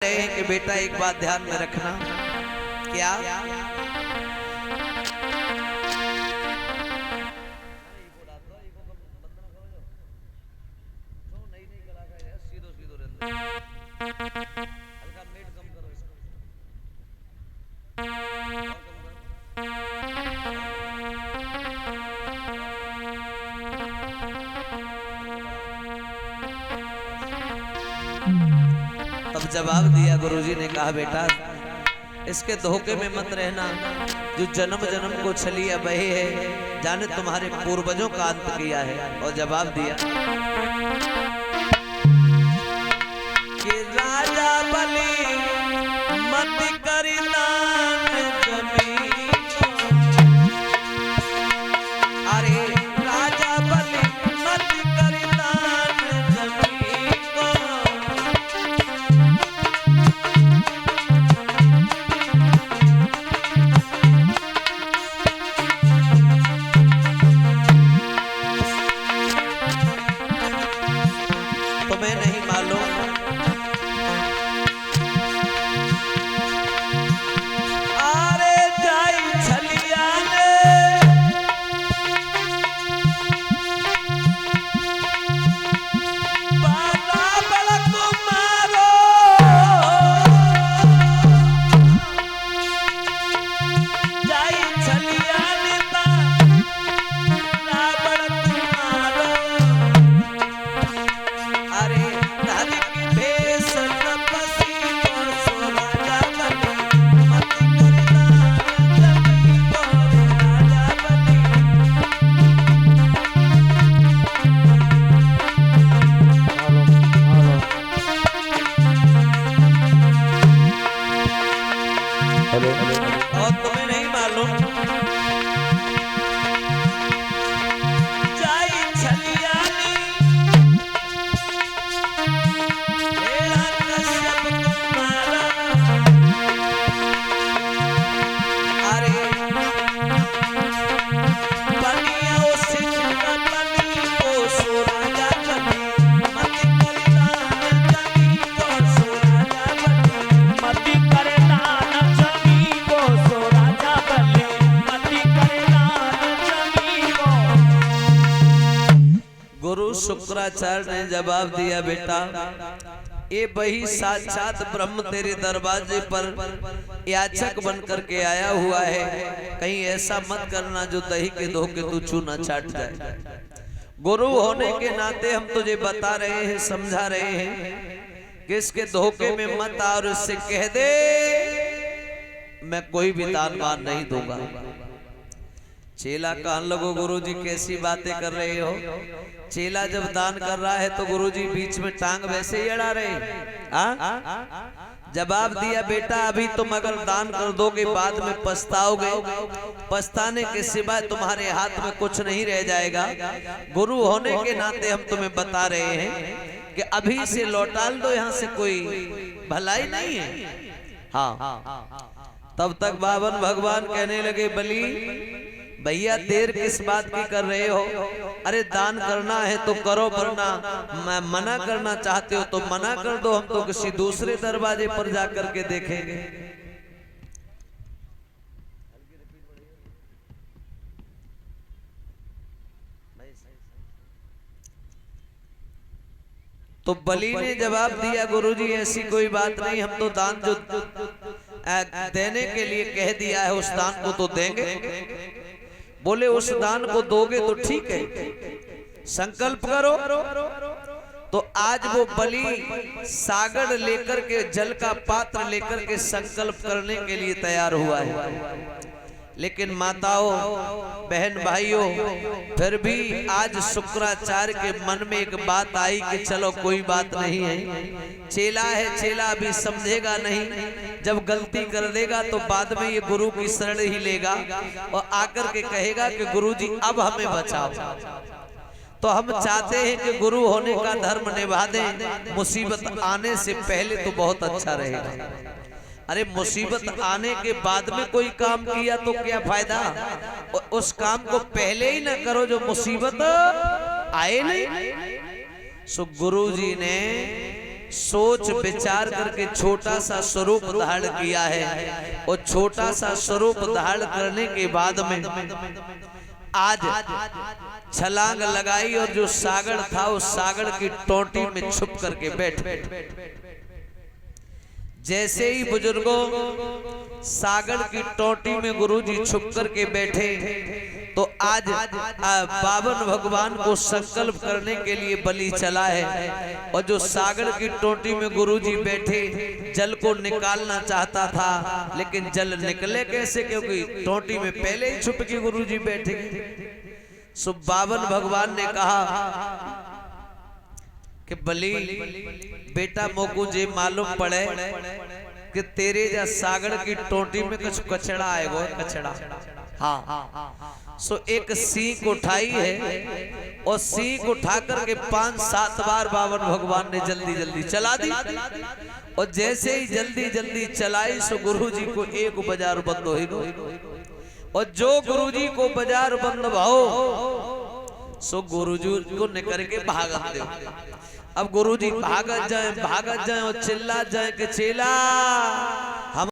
कि बेटा एक बात ध्यान में रखना। क्या? तब जवाब दिया गुरुजी ने, कहा बेटा इसके धोखे में मत रहना, जो जन्म जन्म को छलिया बहे है, जाने तुम्हारे पूर्वजों का अंत किया है। और जवाब दिया कि राजा बलि मत करी दान जमीन, अरे राजा बलि मत करी दान जमीन को, तुम्हें नहीं मालूम अरे जाई छलिया ने बाला बड़क मारो, जाई छलिया ने बाला बड़क मारो, अरे धन की भेष तपसी को सो राजा बलि मत करना जमीन को, राजा बलि और तुम्हें नहीं मालूम जाई छलिया नी हेरा कश्यप को मारा, अरे बनिया उसी बनी को सो राजा बलि मत करना जमीन को, सो राजा बलि मति करे दान जमी को, सो राजा बलि मति करे दान जमी को। गुरु शुक्राचार्य ने जवाब दिया, बेटा ये वही साक्षात ब्रह्म तेरे दरवाजे पर याचक बन करके आया हुआ है, कहीं ऐसा मत करना जो दही के धोखे तू चूना चाट जाए। गुरु होने के नाते हम तुझे बता रहे हैं, समझा रहे हैं कि इसके धोखे में मत आ, और इससे कह दे मैं कोई भी दान वान नहीं दूंगा। चेला कहने लगो गुरुजी कैसी बातें कर रहे हो, चेला जब दान कर रहा है तो गुरुजी बीच में टांग वैसे ही अड़ा रहे। जवाब दिया, बेटा अभी तुम अगर दान कर दोगे बाद में पछताओगे, पछताने के सिवाय तुम्हारे हाथ में कुछ नहीं रह जाएगा। गुरु होने के नाते हम तुम्हें बता रहे हैं कि अभी से लौटाल दो, यहाँ से कोई भलाई नहीं है। हाँ, तब तक बावन भगवान कहने लगे, बलि भैया देर किस बात की कर रहे हो, अरे दान करना है तो करो, वरना मैं मना करना चाहते हो तो मना कर दो, हम तो किसी दूसरे दरवाजे पर जाकर के देखेंगे। तो बलि ने जवाब दिया, गुरुजी ऐसी कोई बात नहीं, हम तो दान जो देने के लिए कह दिया है उस दान को तो देंगे। बोले उस दान को दोगे तो ठीक है, संकल्प करो। तो आज वो बलि सागर लेकर के, जल का पात्र लेकर के संकल्प करने के लिए तैयार हुआ है। लेकिन माताओं बहन भाइयों, फिर भी आज शुक्राचार्य के मन में एक बात आई कि चलो कोई बात नहीं है, चेला है, चेला अभी समझेगा नहीं, जब गलती कर देगा तो बाद में ये गुरु की शरण ही लेगा और आकर के कहेगा कि गुरुजी अब हमें बचाओ। तो हम चाहते हैं कि गुरु होने का धर्म निभा दें, मुसीबत आने से पहले तो बहुत अच्छा रहेगा। अरे मुसीबत आने के बाद में कोई काम किया तो क्या फायदा, उस काम को पहले ही ना करो जो मुसीबत आए नहीं। सो गुरु जी ने सोच विचार करके छोटा सा स्वरूप धारण किया है। और छोटा सा स्वरूप धारण करने के बाद में आज छलांग लगाई और जो सागर था उस सागर की टोटी में छुप करके बैठ। जैसे ही बुजुर्गों सागर की टोटी में गुरुजी छुप करके बैठे तो आज बावन भगवान को संकल्प करने के लिए बलि चला है। और जो सागर की टोटी में गुरुजी बैठे जल को निकालना चाहता था, लेकिन जल निकले कैसे, क्योंकि टोटी में पहले ही छुप के गुरुजी बैठे। सो बावन भगवान ने कहा कि बलि बेटा मोको जे मालूम पड़े कि तेरे जा सागर की टोटी में कुछ कचड़ा आएगा, कचड़ा। हाँ, सो एक सीख उठाई है और सीख उठा करके 5-7 बार बावन भगवान ने जल्दी जल्दी चला दी। और जैसे ही जल्दी जल्दी चलाई सो गुरुजी को एक बाजार बंद हो ही। और जो गुरुजी को बाजार बंद भाओ सो गुरुजी को निकल के भागत दे। अब गुरुजी भागत जाए और चिल्ला जाए कि चेला